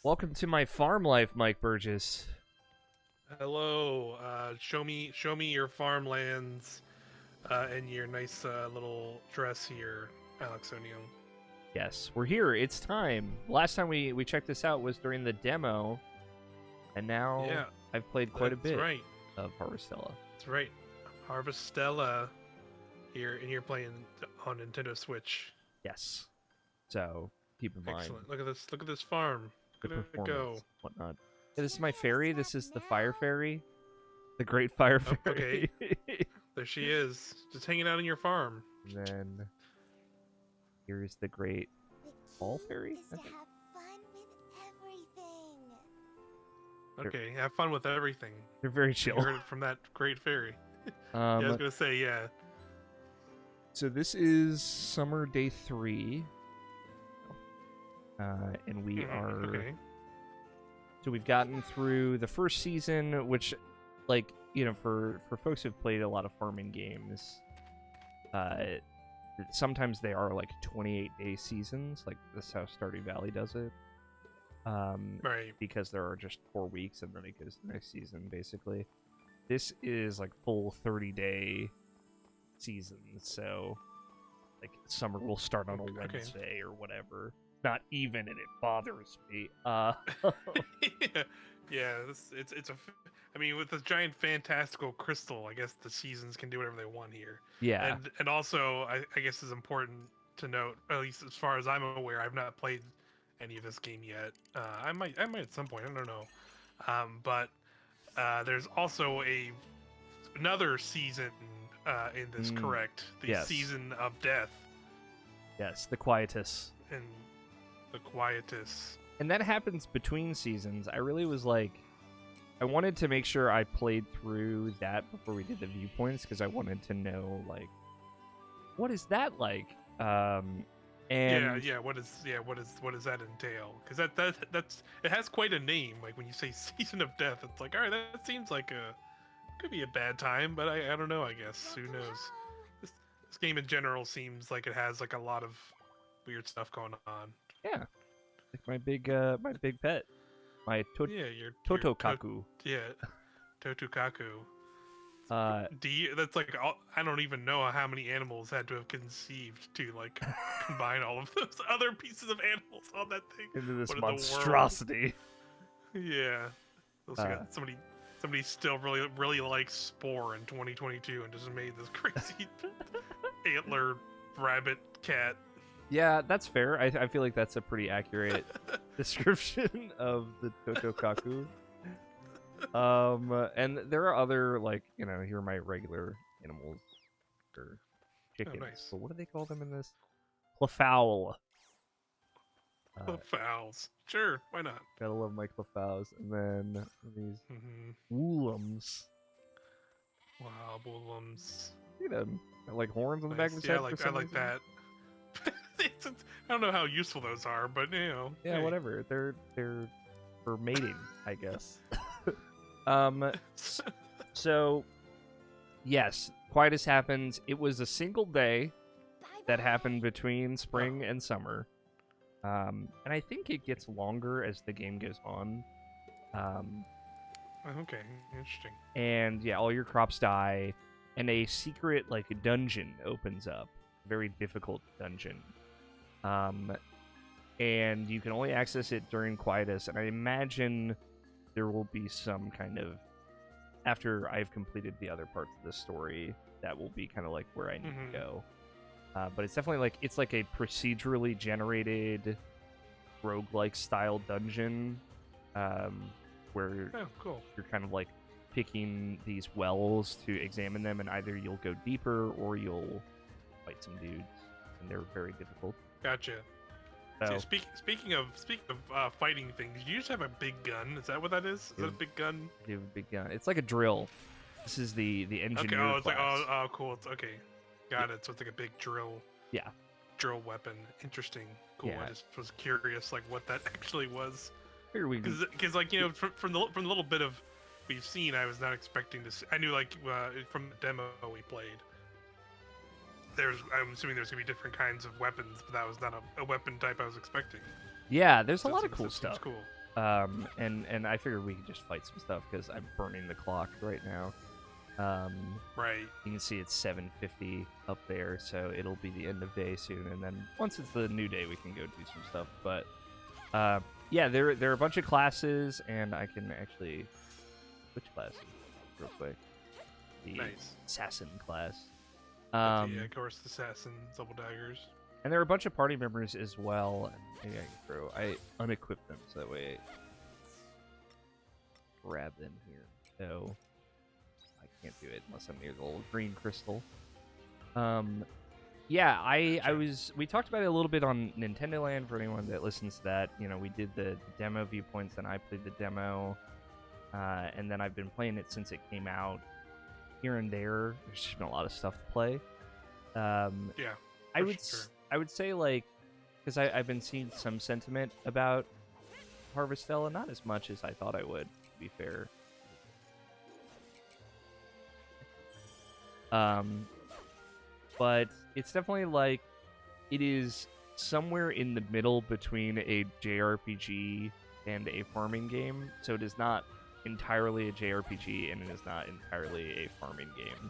Welcome to my farm life, Mike Burgess. Hello. Show me your farmlands and your nice little dress here, Alexonium. Yes, we're here. It's time. Last time we checked this out was during the demo, and now Yeah, I've played quite a that's bit right. of Harvestella. That's right. Harvestella here, and you're playing on Nintendo Switch. Yes. So keep in mind Excellent. Look at this. Look at this farm. the Look at it performance, go. whatnot. Yeah, this is my fairy. This is the fire fairy, the great fire Oh, fairy. okay. There she is, just hanging out in your farm. And then here's the great ball fairy. I think. Okay, have fun with everything. They're very You chill. heard it from that great fairy. Yeah, I was gonna say, yeah. So this is summer day 3. And we are... Okay. So we've gotten through the first season, which, like, you know, for folks who've played a lot of farming games, sometimes they are, like, 28-day seasons. Like, this is how Stardew Valley does it. Right. Because there are just 4 weeks, and then it goes to the next season, basically. This is, like, full 30-day seasons, so, like, summer will start on a Wednesday or whatever. Not even, and it bothers me. Yeah, I mean, with the giant fantastical crystal, I guess the seasons can do whatever they want here. Yeah. And also, I guess it's important to note, at least as far as I'm aware, I've not played any of this game yet. I might at some point. I don't know. But there's also another season in this. Correct? The yes. season of death. Yes, the Quietus. And the Quietus. And that happens between seasons. I really was like, I wanted to make sure I played through that before we did the viewpoints, because I wanted to know, like, what is that like? And yeah. What does that entail? Because that's it has quite a name. Like when you say season of death, it's like, all right, that seems like could be a bad time, but I don't know. I guess who knows. This game in general seems like it has like a lot of weird stuff going on. Yeah, like my big pet, my your Totokaku. Totokaku. That's like I don't even know how many animals had to have conceived to like combine all of those other pieces of animals on that thing Into this what monstrosity. Yeah, got somebody still really likes Spore in 2022 and just made this crazy antler rabbit cat. Yeah, that's fair. I feel like that's a pretty accurate description of the Totokaku. And there are other, like, you know, here are my regular animals, or chickens. Oh, nice. But what do they call them in this? Cleffowl. Clefowls. Sure, why not? Gotta love my cleffows. And then these Mm-hmm. woolums. Wow, bullums. Look at them. Like horns on the back of his Yeah, head. I like that. I don't know how useful those are, but you know. Yeah, hey. whatever. They're for mating, I guess. So, yes, Quietus happens. It was a single day that happened between spring and summer. And I think it gets longer as the game goes on. Okay, interesting. And yeah, all your crops die, and a secret, like, dungeon opens up. Very difficult dungeon. And you can only access it during Quietus, and I imagine there will be some kind of, after I've completed the other parts of the story, that will be kind of like where I need to go. But it's definitely like, it's like a procedurally generated roguelike style dungeon, where you're kind of like picking these wells to examine them, and either you'll go deeper or you'll fight some dudes, and they're very difficult. Gotcha. So, Speaking of fighting things, you just have a big gun. Is that what that is? Is that a big gun? you have a big gun. It's like a drill. This is the engineer. Okay. Oh, it's class. like oh cool. It's okay. Got it. So it's like a big drill. Yeah. Drill weapon. Interesting. Cool. Yeah. I just was curious, like what that actually was. Here we go. Because like, you know, from the little bit of we've seen, I was not expecting to see. I knew like from the demo we played, I'm assuming there's gonna be different kinds of weapons, but that was not a weapon type I was expecting. Yeah, there's a So lot of cool that seems stuff. Cool. And I figured we could just fight some stuff because I'm burning the clock right now. Right. You can see it's 7:50 up there, so it'll be the end of day soon. And then once it's the new day, we can go do some stuff. But yeah, there are a bunch of classes, and I can actually switch classes real quick. The Nice. assassin class. Yeah, of course, the assassin double daggers. And there are a bunch of party members as well. And maybe I unequip them so that way I grab them here. So I can't do it unless I'm near the little green crystal. Yeah, we talked about it a little bit on Nintendo Land for anyone that listens to that. You know, we did the demo Viewpoints, and I played the demo, and then I've been playing it since it came out. Here and there, there's just been a lot of stuff to play. Yeah, I would say, like, because I've been seeing some sentiment about Harvestella, not as much as I thought I would, to be fair. But it's definitely like it is somewhere in the middle between a JRPG and a farming game. So it is not entirely a JRPG, and it is not entirely a farming game.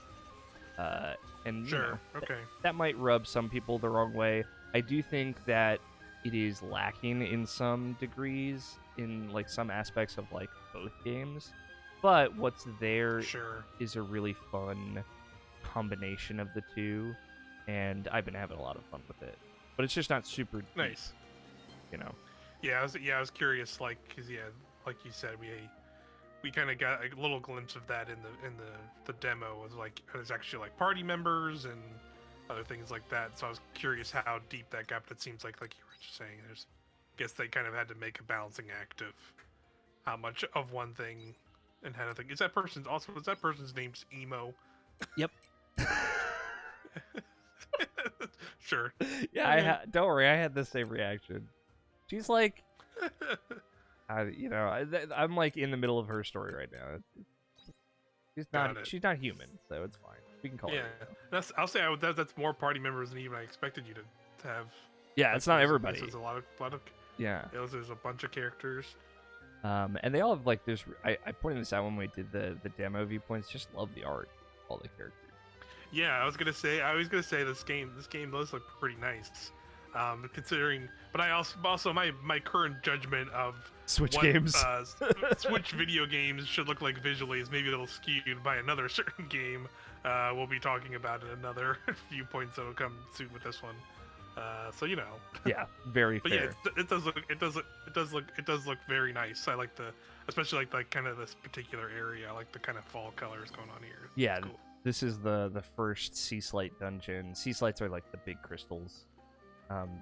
And sure, okay, that might rub some people the wrong way. I do think that it is lacking in some degrees in like some aspects of like both games. But what's there is a really fun combination of the two, and I've been having a lot of fun with it. But it's just not super deep, nice. you know. Yeah, I was curious, like, cause like you said, we kind of got a little glimpse of that in the demo. Was like there's actually like party members and other things like that. So I was curious how deep that got. But it seems like you were just saying, I guess they kind of had to make a balancing act of how much of one thing and how to think. Is that person's name's Emo? Yep. Sure. Yeah, don't worry. I had the same reaction. She's like, I'm like in the middle of her story right now. She's not human, so it's fine. We can call her. Yeah, I'll say that's more party members than even I expected you to have. Yeah, it's not everybody. There's a lot of yeah. There's a bunch of characters. And they all have like this. I pointed this out when we did the demo Viewpoints. Just love the art, all the characters. Yeah, I was gonna say this game does look pretty nice. Considering, but I also my current judgment of Switch games, Switch video games should look like visually is maybe a little skewed by another certain game. We'll be talking about in another Viewpoints that'll come soon with this one. So you know. Yeah, very but fair. Yeah, it does look very nice. I like especially like kind of this particular area. I like the kind of fall colors going on here. Yeah, cool. This is the first sea slite dungeon. Sea slites are like the big crystals.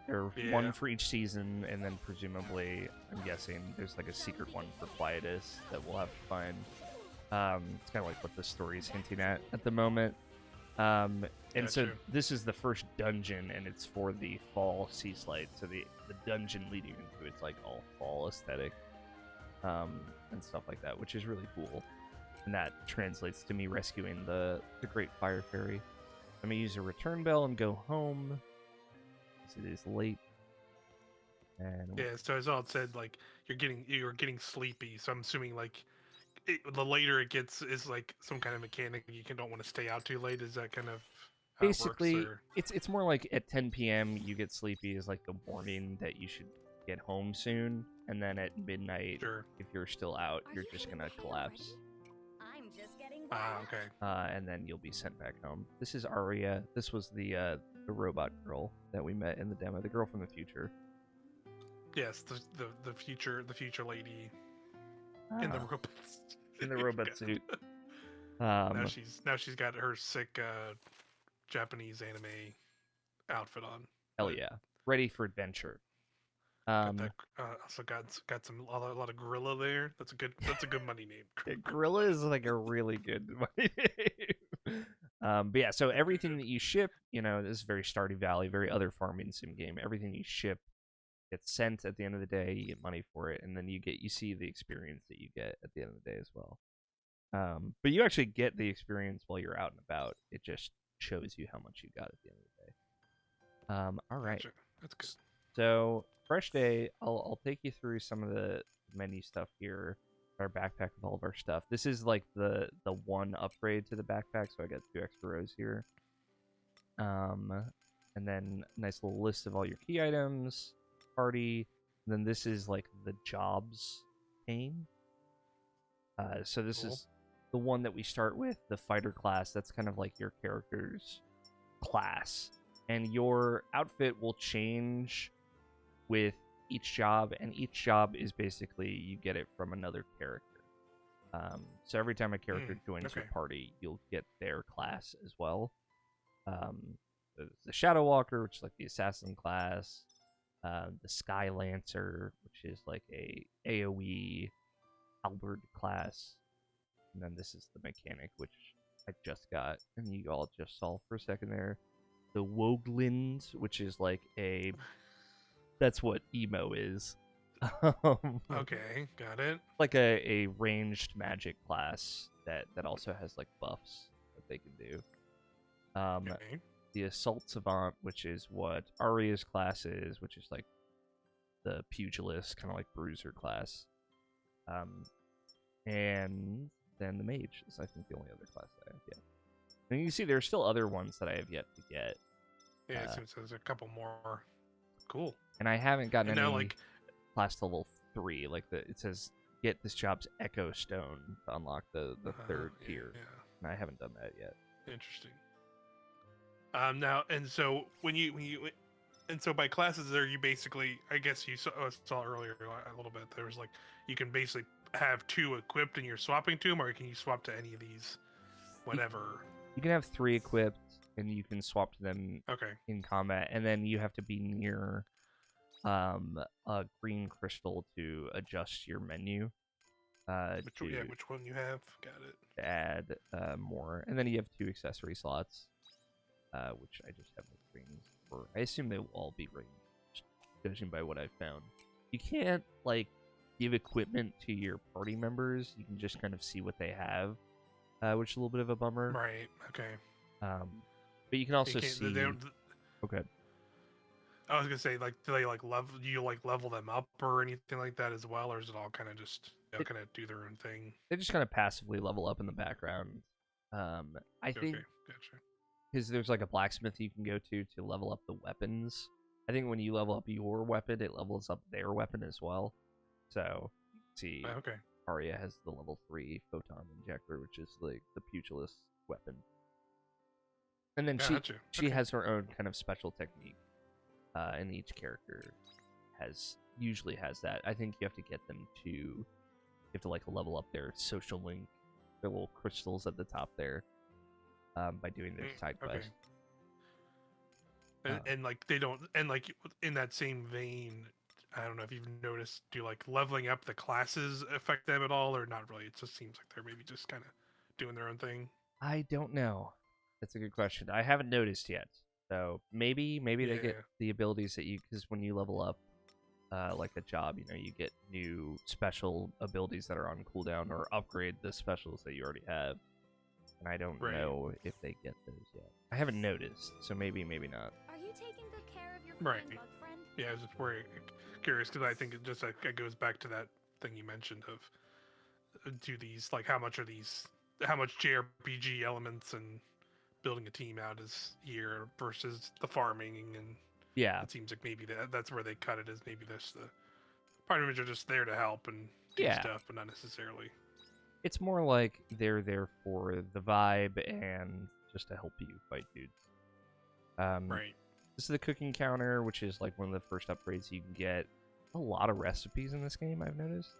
There are one for each season, and then presumably, I'm guessing, there's like a secret one for Quietus that we'll have to find. It's kind of like what the story's hinting at the moment. And so this is the first dungeon, and it's for the fall sea slite. So the dungeon leading into it's like all fall aesthetic, and stuff like that, which is really cool. And that translates to me rescuing the Great Fire Fairy. I'm gonna use a return bell and go home. It is late. And yeah, so as all said, like you're getting sleepy. So I'm assuming like the later it gets is like some kind of mechanic. You don't want to stay out too late. Is that kind of how basically it works, it's more like at 10 p.m. you get sleepy is like the warning that you should get home soon, and then at midnight, if you're still out, you're just gonna collapse. Okay. And then you'll be sent back home. This is Aria. This was the robot girl that we met in the demo, the girl from the future. Yes, the future lady in the robot in the robot suit. Now she's got her sick Japanese anime outfit on. Hell yeah, ready for adventure. Also got a lot of gorilla there. That's a good money name. Yeah, gorilla is like a really good money name. But yeah, so everything that you ship, this is very Stardew Valley, very other farming sim game. Everything you ship gets sent at the end of the day. You get money for it, and then you see the experience that you get at the end of the day as well. But you actually get the experience while you're out and about. It just shows you how much you got at the end of the day. All right, Gotcha. That's good. So fresh day. I'll take you through some of the menu stuff here. Our backpack with all of our stuff. This is like the one upgrade to the backpack, so I got 2 extra rows here. And then a nice little list of all your key items, party. And then this is like the jobs pane. So this is the one that we start with, the fighter class. That's kind of like your character's class. And your outfit will change with each job, and each job is basically you get it from another character. So every time a character joins your party, you'll get their class as well. The Shadow Walker, which is like the assassin class, the Sky Lancer, which is like a AoE halberd class, and then this is the mechanic, which I just got, and you all just saw for a second there. The Woglind, which is like that's what emo is. Okay, got it. Like a ranged magic class that also has like buffs that they can do. Okay. The Assault Savant, which is what Arya's class is, which is like the pugilist, kind of like bruiser class. And then the Mage is, I think, the only other class that I have yet. And you see there's still other ones that I have yet to get. Yeah, it seems there's a couple more. Cool. And I haven't gotten any like class level 3. Like it says, get this job's Echo Stone to unlock the third tier. Yeah. And I haven't done that yet. Interesting. Now, and so so by classes there, you basically, I guess you saw earlier a little bit. There was like you can basically have 2 equipped and you're swapping to them, or can you swap to any of these, whenever? You can have 3 equipped, and you can swap to them in combat, and then you have to be near a green crystal to adjust your menu. Which one you have? Got it. To add more, and then you have 2 accessory slots, which I just have the rings for. I assume they will all be rings, judging by what I've found. You can't like give equipment to your party members. You can just kind of see what they have, which is a little bit of a bummer. Right. Okay. But you can also see. Okay. I was gonna say, like, do they level them up or anything like that as well, or is it all kind of just kind of do their own thing? They just kind of passively level up in the background. I think gotcha. Because there's like a blacksmith you can go to level up the weapons. I think when you level up your weapon, it levels up their weapon as well. So you can see Arya has the level 3 photon injector, which is like the pugilist weapon. And then she has her own kind of special technique. And each character usually has that. I think you have to get them to, you have to like level up their social link, their little crystals at the top there, by doing their side quest. And like they don't, and like in that same vein, I don't know if you've noticed, do like leveling up the classes affect them at all, or not really? It just seems like they're maybe just kind of doing their own thing. I don't know. That's a good question. I haven't noticed yet. So maybe they get the abilities that because when you level up like a job, you get new special abilities that are on cooldown or upgrade the specials that you already have. And I don't know if they get those yet. I haven't noticed, so maybe not. Are you taking good care of your bug friend? Yeah, I was just very curious because I think it goes back to that thing you mentioned of do these like how much JRPG elements and building a team out is here versus the farming, and it seems like maybe that's where they cut it, is maybe the party members are just there to help and do stuff, but not necessarily. It's more like they're there for the vibe and just to help you fight dudes. Right. This is the cooking counter, which is like one of the first upgrades you can get. A lot of recipes in this game, I've noticed.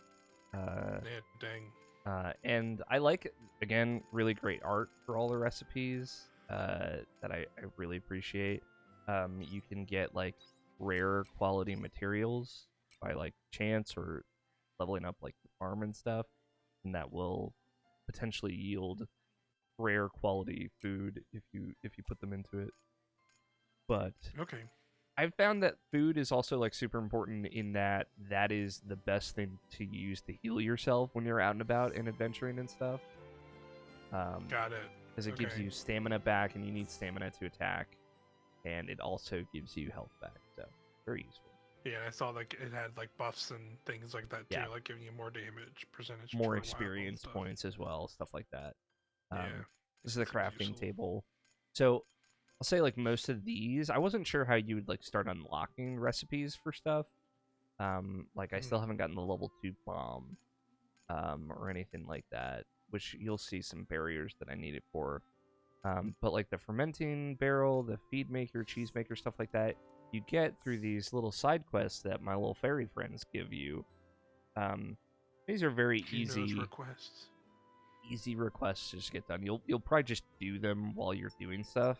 And I like, again, really great art for all the recipes. That I really appreciate. You can get like rare quality materials by like chance or leveling up like the farm and stuff, and that will potentially yield rare quality food if you put them into it. But I've found that food is also like super important in that is the best thing to use to heal yourself when you're out and about and adventuring and stuff. Got it. Because it gives you stamina back, and you need stamina to attack, and it also gives you health back, so very useful. Yeah, I saw like it had like buffs and things like that too, Yeah. like giving you more damage percentage, which More are reliable and experience stuff. points as well, stuff like that. Yeah, This is the seems crafting useful. table. So I'll say like most of these, I wasn't sure how you would like start unlocking recipes for stuff. Like I still haven't gotten the level 2 bomb, or anything like that, which you'll see some barriers that I need it for. But like the fermenting barrel, the feed maker, cheese maker, stuff like that, you get through these little side quests that my little fairy friends give you. These are very Juno's requests. easy requests to just get done. You'll probably just do them while you're doing stuff.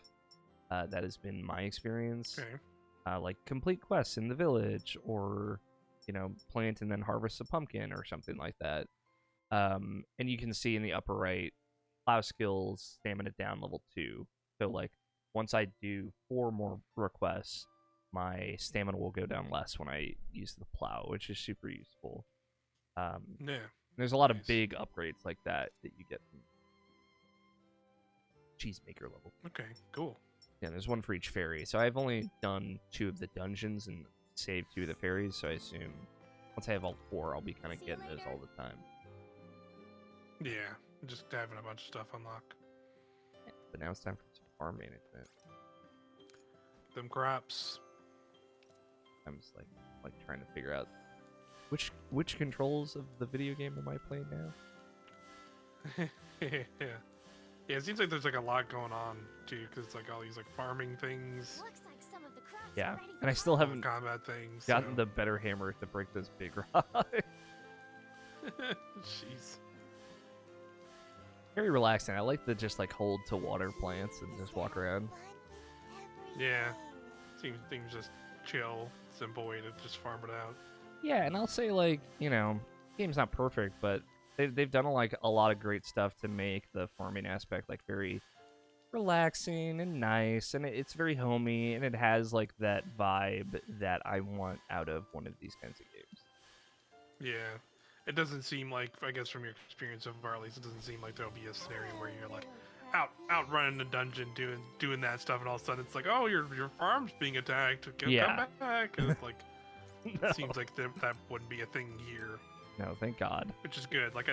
That has been my experience. Okay. Like complete quests in the village, or plant and then harvest a pumpkin or something like that. And you can see in the upper right, plow skills, stamina down level 2. So like once I do 4 more requests, my stamina will go down less when I use the plow, which is super useful. Yeah. There's a lot Nice. of big upgrades like that you get from cheesemaker level. Okay. Cool. Yeah, there's one for each fairy. So I've only done 2 of the dungeons and saved 2 of the fairies, so I assume once I have all 4, I'll be kind of See you getting those later. all the time. Yeah. Just having a bunch of stuff unlocked. But now it's time for some farm management. Them crops. I'm just like trying to figure out which controls of the video game am I playing now? Yeah. Yeah, it seems like there's like a lot going on too, because it's like all these like farming things, Looks like some of the crops Yeah, are ready and I for still harvest. haven't combat things. gotten so- the better hammer to break those big rocks. Jeez. Very relaxing. I like to just like hold to water plants and just walk around. Yeah. Seems just chill, simple way to just farm it out. Yeah, and I'll say like, game's not perfect, but they've done a lot of great stuff to make the farming aspect like very relaxing and nice, and it's very homey, and it has like that vibe that I want out of one of these kinds of games. Yeah. It doesn't seem like, I guess from your experience so far at least, it doesn't seem like there'll be a scenario where you're like out running the dungeon doing that stuff, and all of a sudden it's like, oh, your farm's being attacked. Yeah. Come back. And it's like, No. it seems like that wouldn't be a thing here, No, thank God. which is good. Like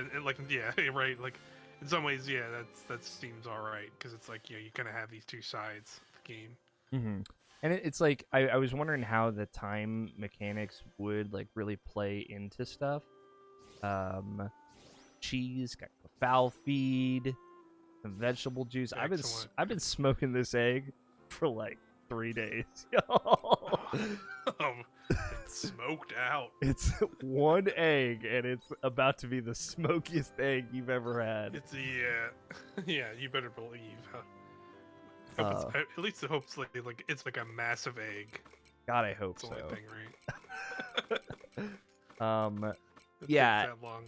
yeah, right. Like in some ways, yeah, that seems all right, because it's like, you kind of have these two sides of the game. Mm-hmm. And it's like I was wondering how the time mechanics would like really play into stuff. Cheese, got fowl feed, some vegetable juice. Excellent. I've been smoking this egg for like 3 days. It's smoked out. It's one egg, and it's about to be the smokiest egg you've ever had. It's yeah. You better believe. Hope it's, at least it hopes like it's like a massive egg. God, I hope That's the so. only thing, right? It Yeah. takes that long.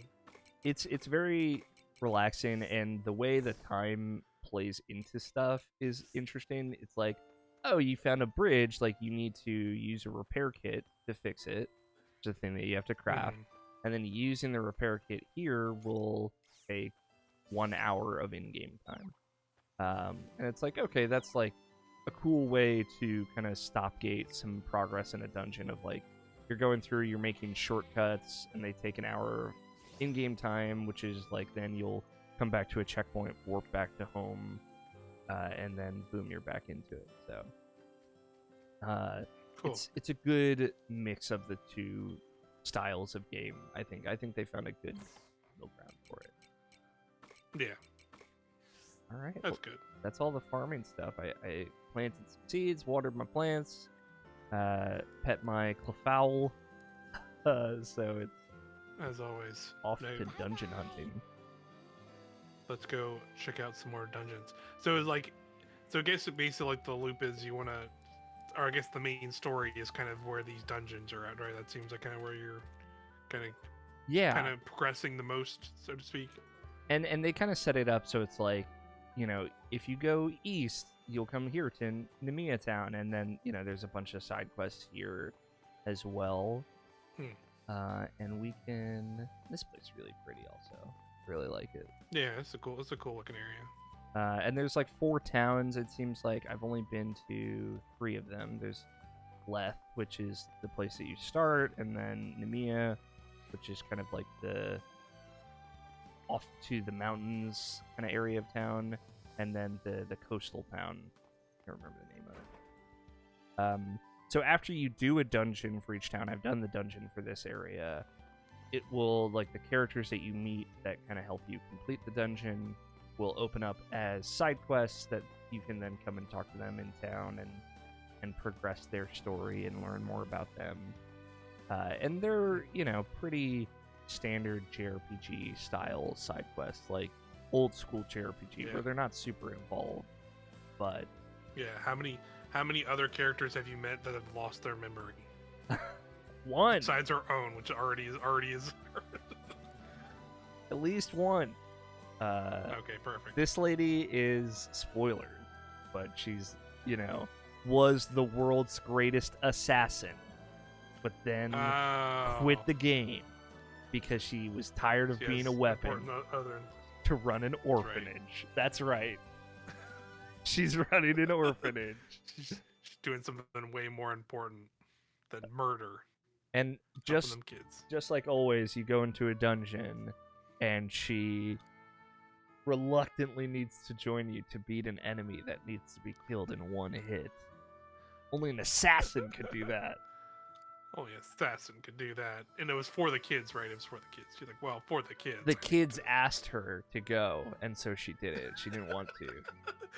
It's very relaxing, and the way the time plays into stuff is interesting. It's like, oh, you found a bridge, like you need to use a repair kit to fix it. It's a thing that you have to craft. Mhm. And then using the repair kit here will take 1 hour of in-game time. And it's like, okay, that's like a cool way to kind of stopgate some progress in a dungeon of like, you're going through, you're making shortcuts, and they take an hour of in-game time, which is like then you'll come back to a checkpoint, warp back to home, and then boom, you're back into it. So Cool. it's a good mix of the two styles of game. I think they found a good middle ground for it. Yeah, All right, that's good. that's all the farming stuff. I planted some seeds, watered my plants, pet my cleffowl, so it's As always. off No, to dungeon hunting. let's go check out some more dungeons. So it's like, so I guess basically like the loop is you want to, or I guess the main story is kind of where these dungeons are at, right? That seems like kind of where you're kind Yeah, of progressing the most, so to speak. and they kind of set it up so it's like, if you go east, you'll come here to Nemea Town, and then there's a bunch of side quests here as well. And we can. This place is really pretty. Also, really like it. Yeah, it's a cool looking area. And there's like 4 towns. It seems like I've only been to 3 of them. There's Leth, which is the place that you start, and then Nemea, which is kind of like the off to the mountains kind of area of town, and then the coastal town. I can't remember the name of it. So after you do a dungeon for each town, I've done the dungeon for this area, it will, like, the characters that you meet that kind of help you complete the dungeon will open up as side quests that you can then come and talk to them in town and progress their story and learn more about them. And they're, pretty standard JRPG style side quests, like old school JRPG, where they're not super involved, but how many other characters have you met that have lost their memory? One. Besides our own, which already is. At least one. Okay, perfect. This lady is spoiler, but she's, was the world's greatest assassin, but then quit the game because she was tired of being a weapon to run an orphanage. That's right. She's running an orphanage. She's doing something way more important than murder. And just like always, you go into a dungeon, and she reluctantly needs to join you to beat an enemy that needs to be killed in one hit. Only an assassin could do that. Only an assassin could do that. And it was for the kids, right? It was for the kids. She's like, well, for the kids. The kids asked her to go, and so she did it. She didn't want to.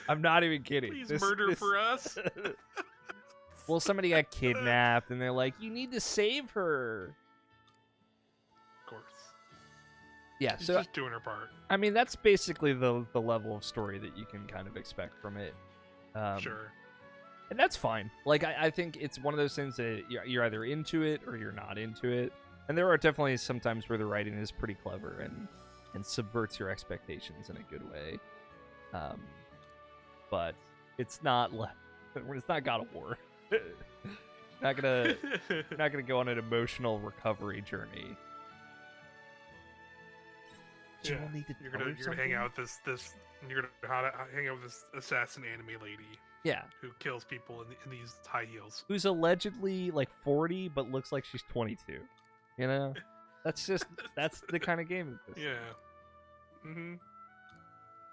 I'm not even kidding. Please murder for us? Well, somebody got kidnapped, and they're like, you need to save her. Of course. Yeah, She's so just doing her part. I mean, that's basically the level of story that you can kind of expect from it. Sure. And that's fine. Like, I think it's one of those things that you're either into it or you're not into it. And there are definitely some times where the writing is pretty clever and subverts your expectations in a good way. But it's not God of War. not gonna go on an emotional recovery journey. Yeah. You're gonna hang out with this you're gonna hang out with this assassin anime lady. Yeah. Who kills people in these high heels. Who's allegedly like 40 but looks like she's 22. That's the kind of game it is. Yeah. Mm-hmm.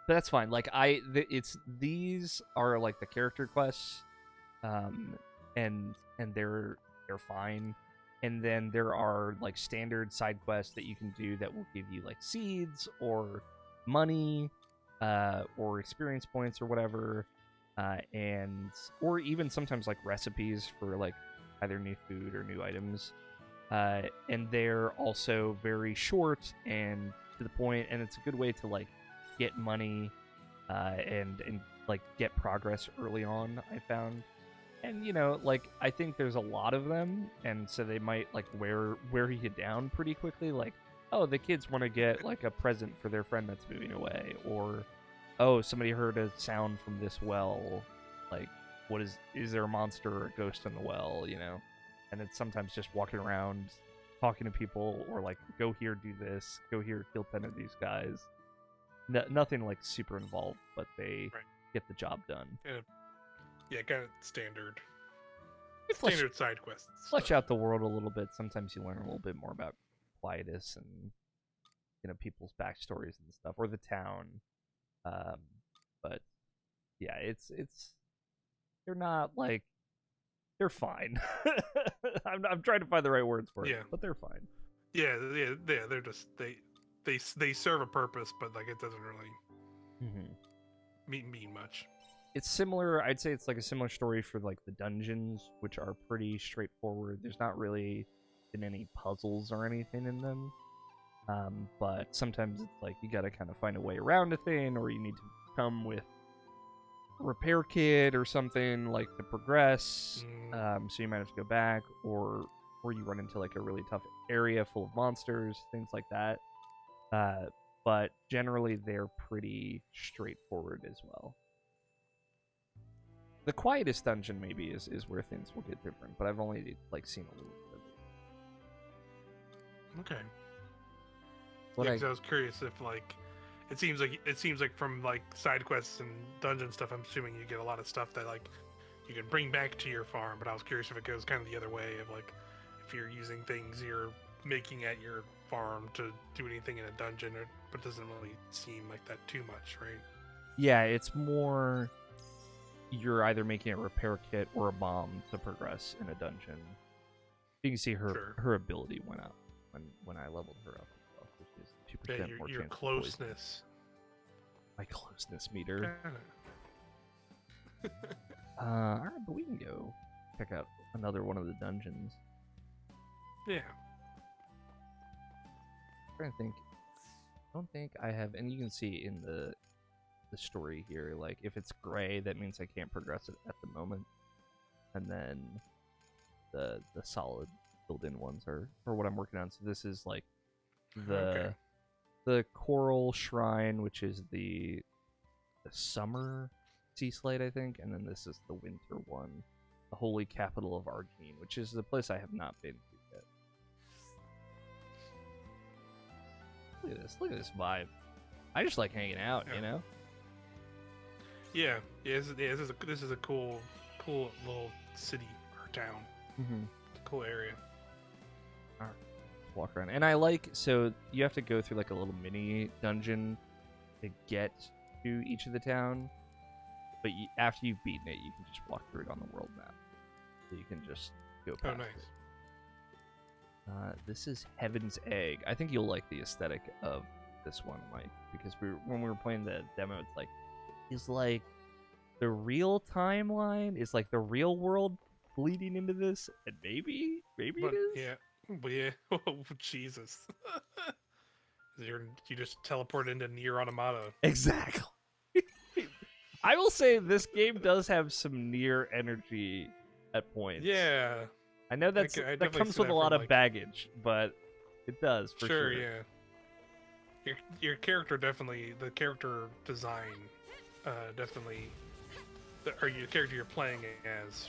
But that's fine. Like these are like the character quests, and they're fine. And then there are like standard side quests that you can do that will give you like seeds or money, or experience points or whatever, or even sometimes like recipes for like either new food or new items. And they're also very short and to the point, and it's a good way to like get money and like get progress early on, I found. And like I think there's a lot of them, and so they might like wear you down pretty quickly. Like, oh, the kids want to get like a present for their friend that's moving away, or oh, somebody heard a sound from this well. Like, what is there a monster or a ghost in the well? And it's sometimes just walking around, talking to people, or like go here, do this, go here, kill 10 of these guys. Nothing like super involved, but they get the job done. Yeah, kind of standard side quests. Flesh out the world a little bit. Sometimes you learn a little bit more about Quietus and people's backstories and stuff, or the town. But yeah, it's they're not like they're fine. I'm trying to find the right words for it, but they're fine. Yeah, they're just they serve a purpose, but like it doesn't really mean much. It's similar. I'd say it's like a similar story for like the dungeons, which are pretty straightforward. There's not really been any puzzles or anything in them, but sometimes it's like you gotta kind of find a way around a thing, or you need to come with a repair kit or something like to progress. So you might have to go back, or you run into like a really tough area full of monsters, things like that. But generally they're pretty straightforward as well. The quietest dungeon maybe is where things will get different, but I've only like seen a little bit of it. Okay. I was curious if like it seems like from like side quests and dungeon stuff, I'm assuming you get a lot of stuff that like you can bring back to your farm. But I was curious if it goes kind of the other way of like if you're using things you're making at your farm to do anything in a dungeon, but it doesn't really seem like that too much, right? Yeah, it's more you're either making a repair kit or a bomb to progress in a dungeon. You can see her ability went up when I leveled her up as well, which is 2% more Your chance of closeness. poison. My closeness meter. Alright, but we can go check out another one of the dungeons. Yeah. I'm trying to think. I don't think I have, and you can see in the story here, like if it's gray, that means I can't progress it at the moment, and then the solid filled-in ones are what I'm working on. So this is like the coral shrine, which is the summer sea slate, I think, and then this is the winter one, the holy capital of Argene, which is the place I have not been to yet. Look at this vibe. I just like hanging out, you know. Yeah. This is a cool little city or town. Mm-hmm. It's a cool area. All right, let's walk around, and I like, so you have to go through like a little mini dungeon to get to each of the town, but after you've beaten it, you can just walk through it on the world map. So you can just go past. Oh, nice. It. This is Heaven's Egg. I think you'll like the aesthetic of this one, Mike, because when we were playing the demo, it's like the real timeline is like the real world bleeding into this, and maybe it is. Yeah. Oh, Jesus. You just teleport into Nier Automata. Exactly. I will say this game does have some Nier energy at points. Yeah. I know that comes with a lot of baggage, but it does for sure. Yeah. Your character definitely, the character design, definitely, or your character you're playing as,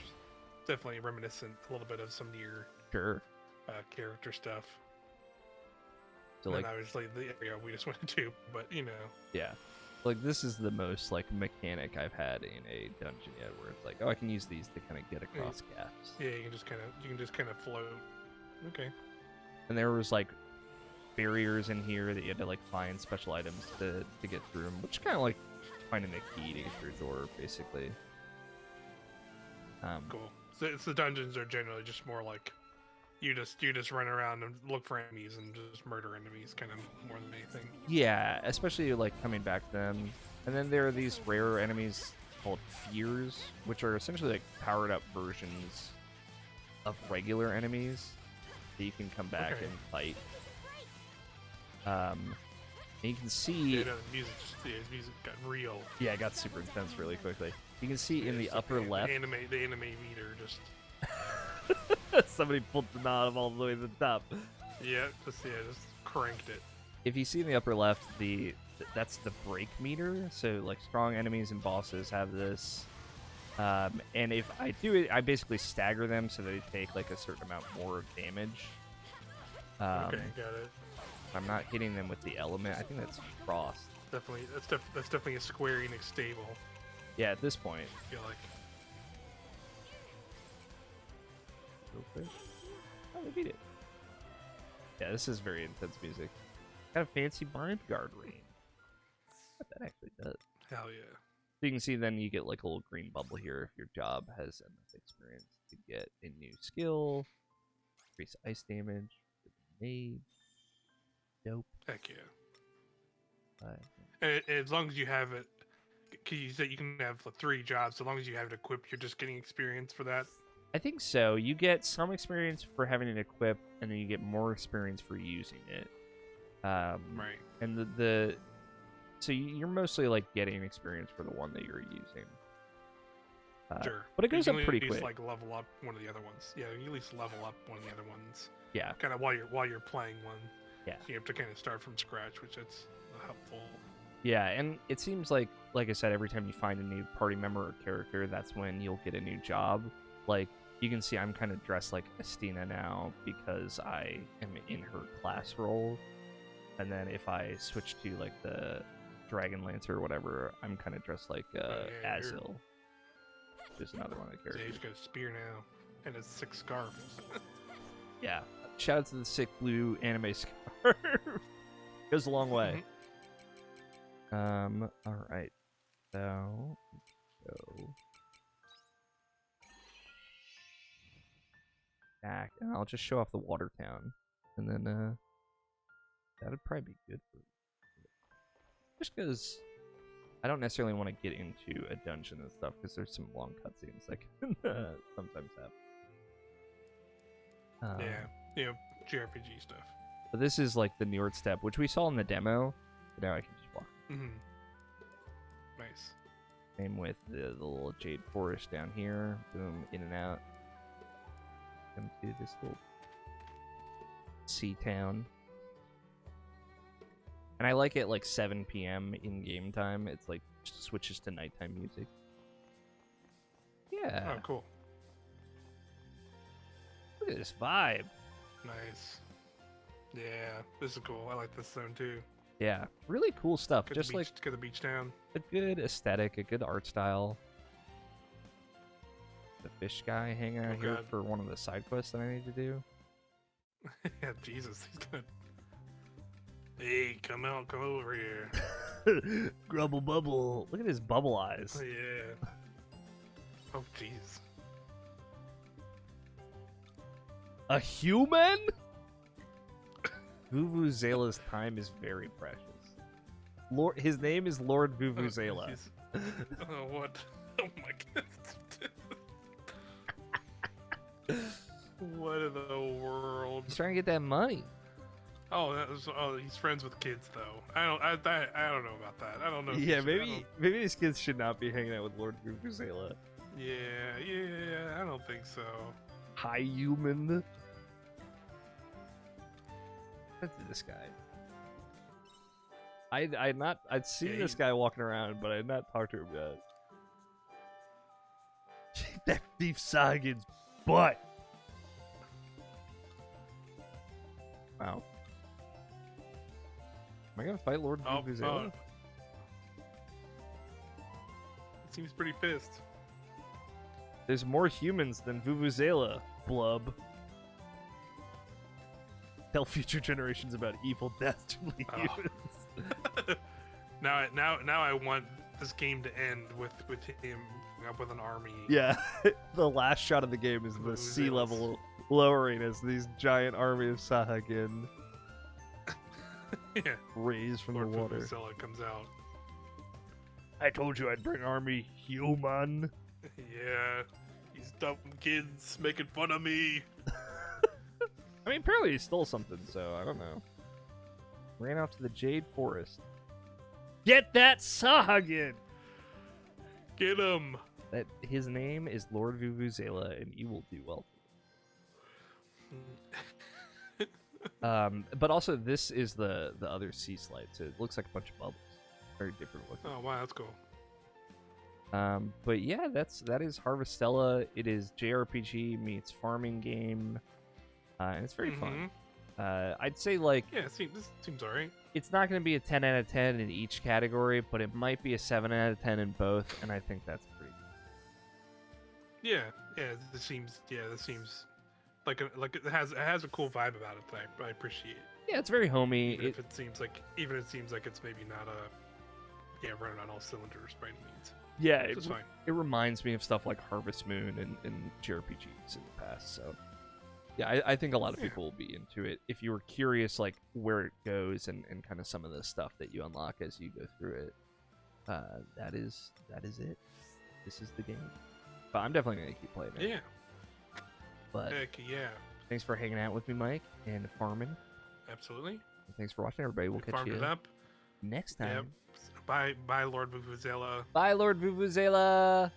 definitely reminiscent a little bit of some Nier character stuff. So like, obviously the area we just went to, but you know. Yeah. Like this is the most like mechanic I've had in a dungeon yet, where it's like, oh, I can use these to kind of get across gaps. Yeah, you can just kind of float. Okay. And there was like barriers in here that you had to like find special items to get through them, which is kind of like finding a key to get through a door, basically. Cool. So the dungeons are generally just more like you just run around and look for enemies and just murder enemies, kind of more than anything. Yeah, especially like coming back to them. And then there are these rare enemies called fears, which are essentially like powered up versions of regular enemies that you can come back and fight. And you can see the music got real. Yeah, it got super intense really quickly. You can see in the upper left, the anime meter just somebody pulled the knob all the way to the top. Yeah, just cranked it. If you see in the upper left, that's the break meter. So like strong enemies and bosses have this. And if I do it, I basically stagger them so they take like a certain amount more damage. Okay, got it. I'm not hitting them with the element. I think that's frost. That's definitely a Square Enix stable. Yeah, at this point. I feel like. Oh, they beat it. Yeah, this is very intense music. Got a fancy barn guard ring. What that actually does. Hell yeah. So you can see then you get like a little green bubble here if your job has enough experience to get a new skill. Increase ice damage. Mage. Dope. Heck yeah. And as long as you have it, because you said you can have 3 jobs, so long as you have it equipped, you're just getting experience for that? I think so. You get some experience for having it equipped, and then you get more experience for using it. Right. And so you're mostly like getting experience for the one that you're using. Sure. But it goes up pretty quick. quick. Like level up one of the other ones. Yeah, you at least level up one of the other ones. Yeah. Kind of while you're playing one. Yeah. So you have to kind of start from scratch, which is helpful. Yeah, and it seems like I said, every time you find a new party member or character, that's when you'll get a new job. Like, you can see I'm kind of dressed like Estina now because I am in her class role. And then if I switch to, like, the Dragon Lancer or whatever, I'm kind of dressed like Azil. which is another one of the Yeah, characters. he's got a spear now and a sick scarf. Yeah. Shout out to the sick blue anime scarf. Goes a long way. All right. So, go back, and I'll just show off the water town, and then that'd probably be good for just because I don't necessarily want to get into a dungeon and stuff because there's some long cutscenes that can sometimes happen. Yeah, JRPG stuff. But this is like the Njord Steppe, which we saw in the demo. But now I can just walk. Mm-hmm. Nice. Same with the little jade forest down here. Boom, in and out. Come to this little sea town. And I like it like 7 p.m. in game time. It's like just switches to nighttime music. Yeah. Oh, cool. Look at this vibe. Nice. Yeah, this is cool. I like this zone too. Yeah, really cool stuff. Get Just the beach, like get the beach down. a good aesthetic, a good art style. The fish guy hanging out here God. for one of the side quests that I need to do. Yeah, Jesus, he's gonna. Hey, come over here. Grubble bubble. Look at his bubble eyes. Oh, yeah. Oh, jeez. A human? Vuvuzela's time is very precious. Lord, his name is Lord Vuvuzela. Oh, what? Oh my god. What in the world? He's trying to get that money. Oh, he's friends with kids though. I don't know about that. I don't know. if Yeah, he should- maybe these kids should not be hanging out with Lord Vuvuzela. Yeah. I don't think so. Hi, human. Let's do this guy. I'd seen Yeah, this guy walking around, but I'd not talked to him yet. Shake that thief Sagan's butt. Wow. Am I gonna fight Lord Vuvuzela? He seems pretty pissed. There's more humans than Vuvuzela, blub. Tell future generations about evil dastardly Oh. humans. Now I want this game to end with him up with an army. Yeah, the last shot of the game is the Vuvuzelas. sea level lowering as these giant army of Sahagin Yeah. raise from Lord the water. Vuvuzela comes out. I told you I'd bring army, human. Yeah. These dumb kids making fun of me. I mean, apparently he stole something, so I don't know. Ran off to the Jade Forest. Get that Sahagin! Get him. That his name is Lord Vuvuzela, and you will do well. But also this is the other sea slide, so it looks like a bunch of bubbles. Very different looking. Oh wow, that's cool. But yeah, that is Harvestella. It is JRPG meets farming game, and it's very fun. I'd say like Yeah, this seems alright. it's not going to be a 10 out of 10 in each category, but it might be a 7 out of 10 in both, and I think that's pretty good. Yeah. This seems like it has a cool vibe about it that I appreciate. Yeah, it's very homey. Even if it seems like it's maybe not running on all cylinders by any means. Yeah, It's fine. it reminds me of stuff like Harvest Moon and JRPGs in the past, so yeah, I think a lot of people will be into it. If you were curious like where it goes and kind of some of the stuff that you unlock as you go through it, that is it. This is the game. But I'm definitely going to keep playing it. Yeah. But Heck yeah. thanks for hanging out with me, Mike, and farming. Absolutely. And thanks for watching, everybody. We'll catch Farmed you it up. next Yeah. time. Bye, Lord Vuvuzela. Bye, Lord Vuvuzela.